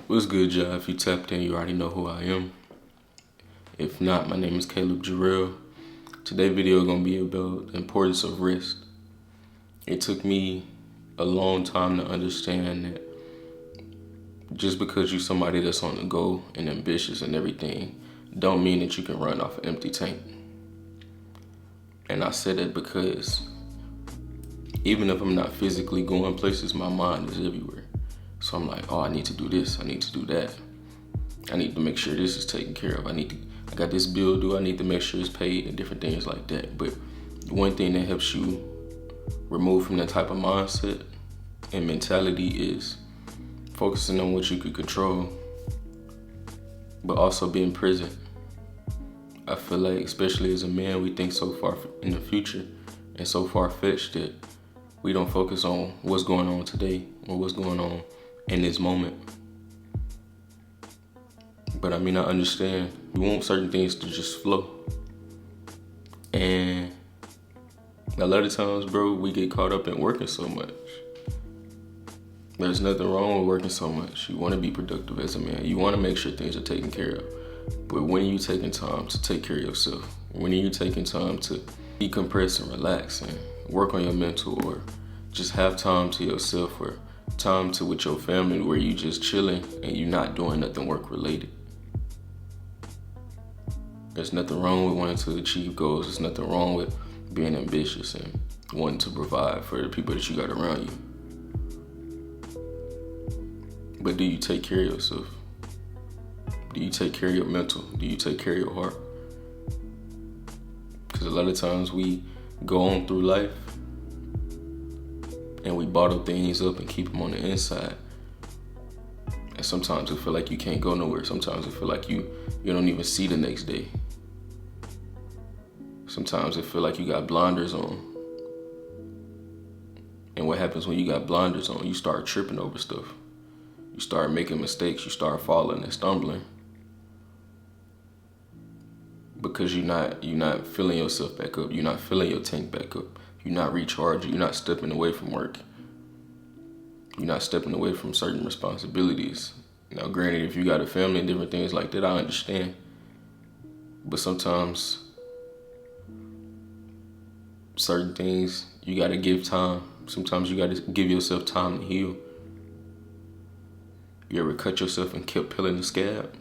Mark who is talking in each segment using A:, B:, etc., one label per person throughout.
A: What's good, y'all? If you tapped in, you already know who I am. If not, my name is Caleb Jarrell. Today's video is going to be about the importance of rest. It took me a long time to understand that just because you're somebody that's on the go and ambitious and everything, don't mean that you can run off an empty tank. And I said that because even if I'm not physically going places, my mind is everywhere. So I'm like, oh, I need to do this, I need to do that. I need to make sure this is taken care of. I got this bill due, I need to make sure it's paid and different things like that. But one thing that helps you remove from that type of mindset and mentality is focusing on what you could control, but also being present. I feel like, especially as a man, we think so far in the future and so far-fetched that we don't focus on what's going on today or what's going on in this moment. But I understand we want certain things to just flow. And a lot of times, bro, we get caught up in working so much. There's nothing wrong with working so much. You want to be productive as a man. You want to make sure things are taken care of. But when are you taking time to take care of yourself? When are you taking time to decompress and relax and work on your mental, or just have time to yourself, or time with your family where you just chilling and you're not doing nothing work related? There's nothing wrong with wanting to achieve goals. There's nothing wrong with being ambitious and wanting to provide for the people that you got around you. But do you take care of yourself? Do you take care of your mental? Do you take care of your heart? Because a lot of times we go on through life and we bottle things up and keep them on the inside. And sometimes it feel like you can't go nowhere. Sometimes it feel like you don't even see the next day. Sometimes it feel like you got blinders on. And what happens when you got blinders on? You start tripping over stuff. You start making mistakes. You start falling and stumbling. Because you're not filling yourself back up. You're not filling your tank back up. You're not recharging. You're not stepping away from work. You're not stepping away from certain responsibilities. Now, granted, if you got a family and different things like that, I understand. But sometimes certain things you got to give time. Sometimes you got to give yourself time to heal. You ever cut yourself and kept peeling the scab?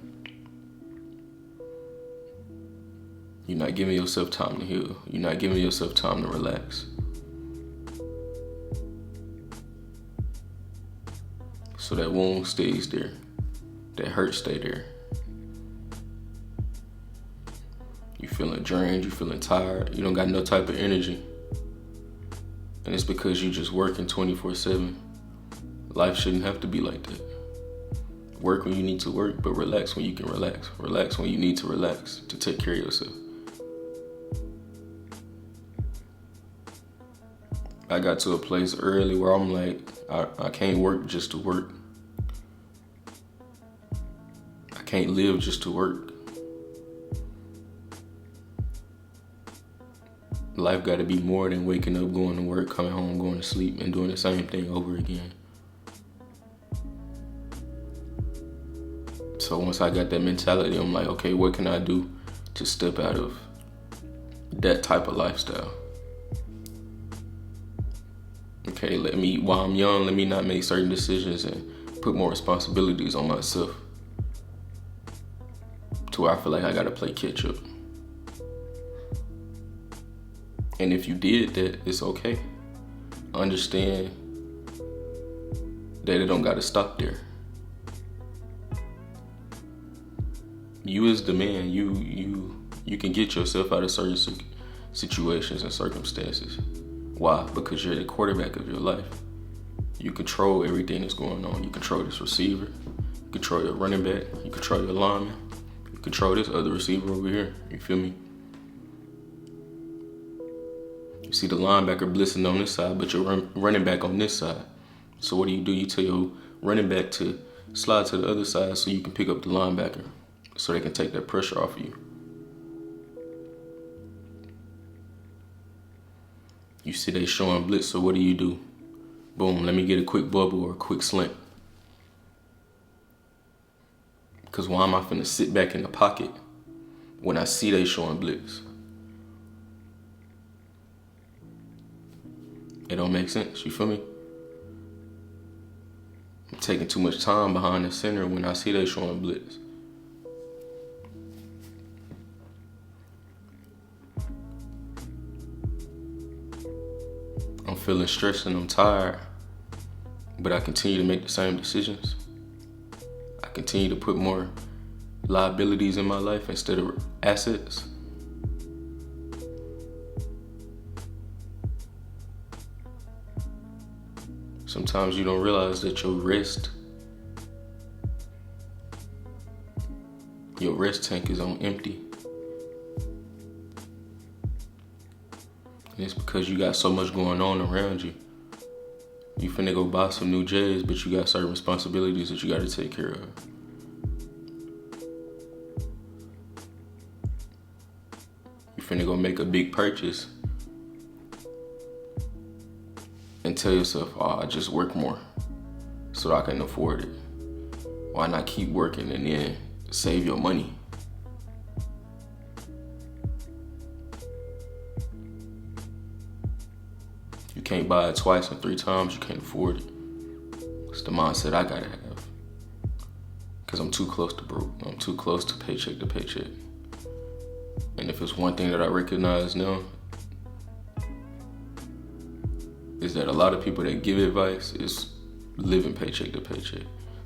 A: You're not giving yourself time to heal. You're not giving yourself time to relax. So that wound stays there. That hurt stay there. You feeling drained, you feeling tired, you don't got no type of energy. And it's because you just working 24/7. Life shouldn't have to be like that. Work when you need to work, but relax when you can relax. Relax when you need to relax to take care of yourself. I got to a place early where I'm like, I can't work just to work. I can't live just to work. Life got to be more than waking up, going to work, coming home, going to sleep, and doing the same thing over again. So once I got that mentality, I'm like, okay, what can I do to step out of that type of lifestyle? Okay, while I'm young, let me not make certain decisions and put more responsibilities on myself to where I feel like I gotta play catch up. And if you did that, it's okay. Understand that it don't gotta stop there. You as the man, you can get yourself out of certain situations and circumstances. Why? Because you're the quarterback of your life. You control everything that's going on. You control this receiver. You control your running back. You control your lineman. You control this other receiver over here. You feel me? You see the linebacker blitzing on this side, but you're running back on this side. So what do? You tell your running back to slide to the other side so you can pick up the linebacker so they can take that pressure off of you. You see they showing blitz, so what do? Boom, let me get a quick bubble or a quick slant. Because why am I finna sit back in the pocket when I see they showing blitz? It don't make sense, you feel me? I'm taking too much time behind the center when I see they showing blitz. I'm feeling stressed and I'm tired, but I continue to make the same decisions. I continue to put more liabilities in my life instead of assets. Sometimes you don't realize that your rest tank is on empty. And it's because you got so much going on around you. You finna go buy some new J's, but you got certain responsibilities that you gotta take care of. You finna go make a big purchase and tell yourself, oh, I just work more so I can afford it. Why not keep working and then save your money? You can't buy it twice and 3 times, you can't afford it. It's the mindset I gotta have. Because I'm too close to broke. I'm too close to paycheck. And if it's one thing that I recognize now, is that a lot of people that give advice is living paycheck to paycheck.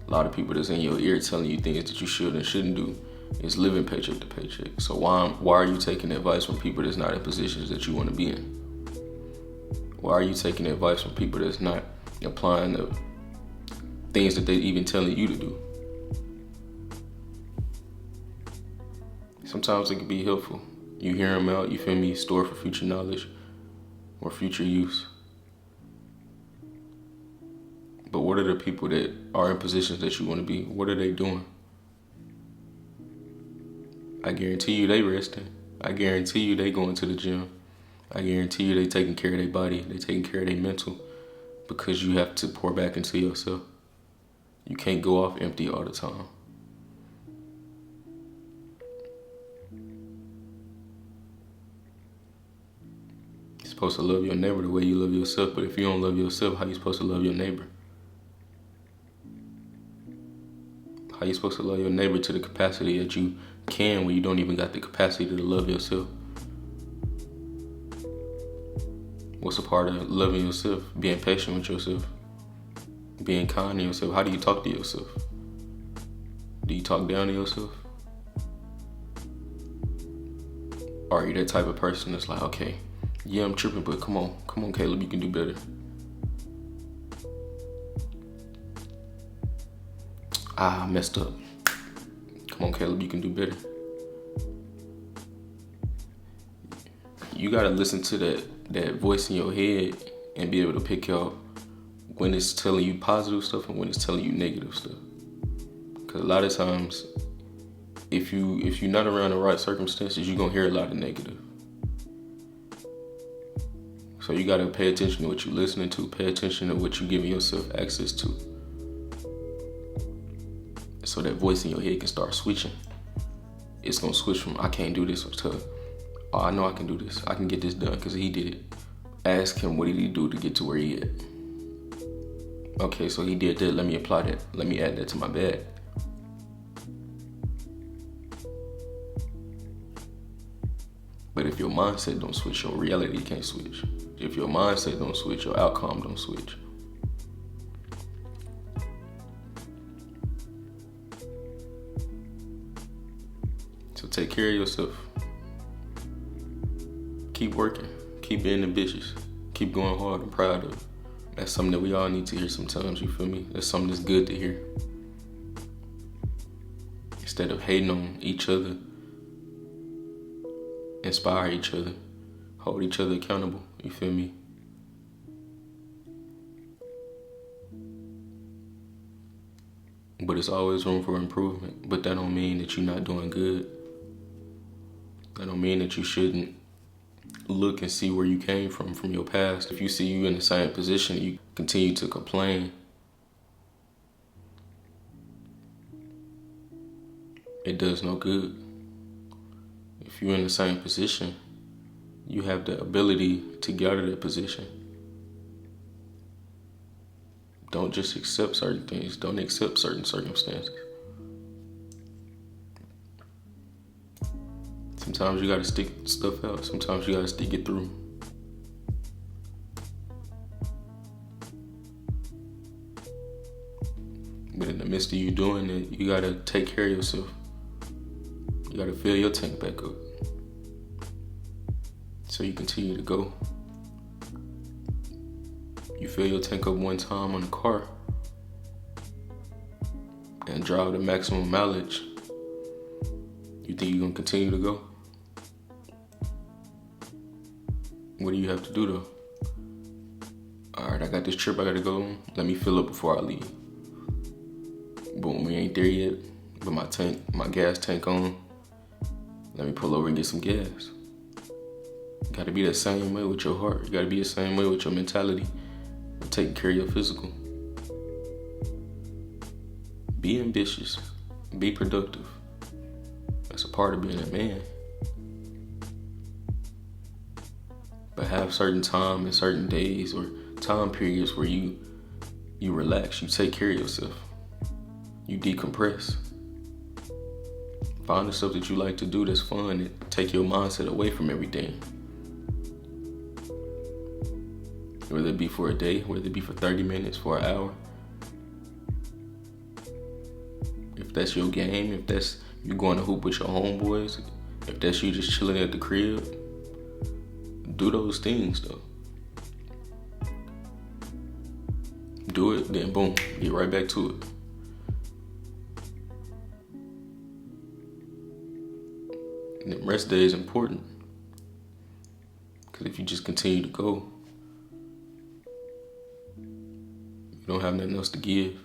A: A lot of people that's in your ear telling you things that you should and shouldn't do is living paycheck to paycheck. So why are you taking advice from people that's not in positions that you want to be in? Why are you taking advice from people that's not applying the things that they even telling you to do? Sometimes it can be helpful. You hear them out, you feel me, store for future knowledge or future use. But what are the people that are in positions that you want to be? What are they doing? I guarantee you they resting. I guarantee you they going to the gym. I guarantee you they taking care of their body. They taking care of their mental, because you have to pour back into yourself. You can't go off empty all the time. You're supposed to love your neighbor the way you love yourself, but if you don't love yourself, how you supposed to love your neighbor? How you supposed to love your neighbor to the capacity that you can when you don't even got the capacity to love yourself? What's a part of loving yourself? Being patient with yourself. Being kind to yourself. How do you talk to yourself? Do you talk down to yourself? Or are you that type of person that's like, okay, yeah, I'm tripping, but come on, Caleb, you can do better. I messed up. Come on, Caleb, you can do better. You gotta listen to that voice in your head and be able to pick out when it's telling you positive stuff and when it's telling you negative stuff. Because a lot of times, if you're not around the right circumstances, you're gonna hear a lot of negative. So you gotta pay attention to what you're listening to, pay attention to what you're giving yourself access to. So that voice in your head can start switching. It's gonna switch from I can't do this to oh, I know I can do this. I can get this done because he did it. Ask him what did he do to get to where he at. Okay, so he did that. Let me apply that. Let me add that to my bag. But if your mindset don't switch, your reality can't switch. If your mindset don't switch, your outcome don't switch. So take care of yourself. Keep working. Keep being ambitious. Keep going hard. I'm proud of it. That's something that we all need to hear sometimes, you feel me? That's something that's good to hear. Instead of hating on each other, inspire each other, hold each other accountable, you feel me? But it's always room for improvement. But that don't mean that you're not doing good. That don't mean that you shouldn't look and see where you came from your past. If you see you in the same position, you continue to complain. it does no good. If you're in the same position, you have the ability to get out of that position. Don't just accept certain things. Don't accept certain circumstances. Sometimes you gotta stick stuff out. Sometimes you gotta stick it through. But in the midst of you doing it, you gotta take care of yourself. You gotta fill your tank back up so you continue to go. You fill your tank up one time on the car and drive the maximum mileage. You think you're gonna continue to go? What do you have to do though? Alright, I got this trip I gotta go on. Let me fill up before I leave. Boom, we ain't there yet, but my gas tank on. Let me pull over and get some gas. You gotta be the same way with your heart. You gotta be the same way with your mentality. Taking care of your physical. Be ambitious. Be productive. That's a part of being a man. But have certain time and certain days or time periods where you relax. You take care of yourself. You decompress. Find the stuff that you like to do that's fun and take your mindset away from everything. Whether it be for a day, whether it be for 30 minutes, for an hour. If that's your game, if that's you going to hoop with your homeboys, if that's you just chilling at the crib, do those things though. Do it, then boom, get right back to it. And the rest day is important. Because if you just continue to go, you don't have nothing else to give.